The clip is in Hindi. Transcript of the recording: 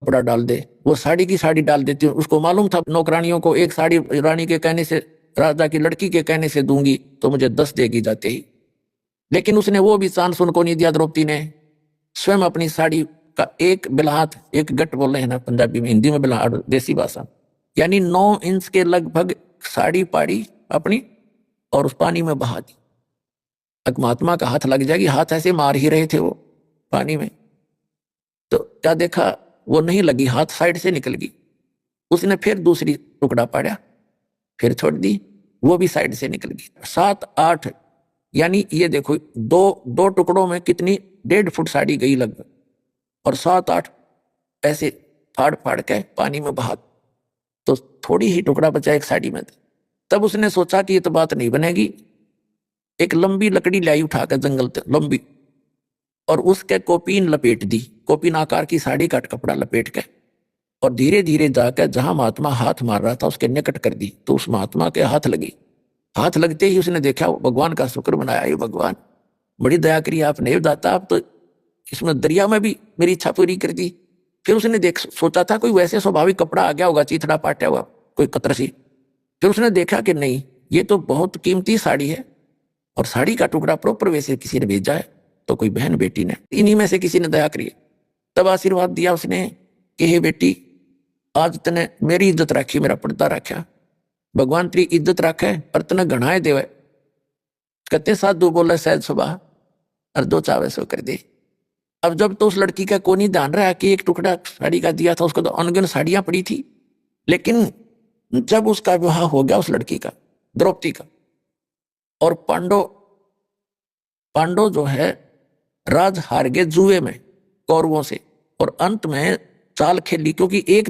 कपड़ा डाल दे, वो साड़ी की साड़ी डाल देती। उसको मालूम था नौकरानियों को, एक साड़ी रानी के कहने से, राजा की लड़की के कहने से दूंगी तो मुझे 10 देगी जाते ही। लेकिन उसने वो भी चांस उनको नहीं दिया। द्रौपदी ने स्वयं अपनी साड़ी का एक बिलहात, एक गट बोले हैं ना पंजाबी में, हिंदी में बिलहाट देसी भाषा, यानी 9 इंच के लगभग साड़ी पाड़ी अपनी और उस पानी में बहा दी। अब महात्मा का हाथ लग जाएगी, हाथ ऐसे मार ही रहे थे वो पानी में, तो क्या देखा वो नहीं लगी, हाथ साइड से निकल गई। उसने फिर दूसरी टुकड़ा पाड़ा, फिर छोड़ दी, वो भी साइड से निकल गई। 7-8, यानी ये देखो दो टुकड़ों में कितनी 1.5 फुट साड़ी गई लगभग, और 7-8 ऐसे फाड़ फाड़ के पानी में बहा, तो थोड़ी ही टुकड़ा बचा एक साड़ी में। तब उसने सोचा कि ये तो बात नहीं बनेगी। एक लंबी लकड़ी लाई उठाकर जंगल से, लंबी, और उसके कोपीन लपेट दी, कोपीन आकार की साड़ी का कपड़ा लपेट के, और धीरे धीरे जाकर जहां महात्मा हाथ मार रहा था उसके निकट कर दी। तो उस महात्मा के हाथ लगी। हाथ लगते ही उसने देखा, भगवान का शुक्र मनाया, ये भगवान बड़ी दया करी आपने, दाता आप तो इसमें दरिया में भी मेरी इच्छा पूरी कर दी। फिर उसने सोचा था कोई वैसे स्वाभाविक कपड़ा आ गया होगा, चीथड़ा पाटा हुआ कोई कतरसी। फिर उसने देखा कि नहीं, ये तो बहुत कीमती साड़ी है, और साड़ी का टुकड़ा प्रॉपर वैसे किसी ने भेजा है, तो कोई बहन बेटी ने, इन्हीं में से किसी ने दया करी। तब आशीर्वाद दिया उसने कि हे बेटी, आज तने मेरी इज्जत रखी, मेरा पर्दा रखा, भगवान तेरी इज्जत रखे और तने घनाए देवे। कहते साधु बोले सहज सुबह, और जो चावे सो कर दे। अब जब तो उस लड़की का को नहीं ध्यान रहा कि एक टुकड़ा साड़ी का दिया था, उसको तो अनगिनत साड़ियां पड़ी थी। लेकिन जब उसका विवाह हो गया उस लड़की का, द्रौपदी का, और पांडव जो है राज हार गए जुए में कौरवों से, और अंत में चाल खेली, क्योंकि एक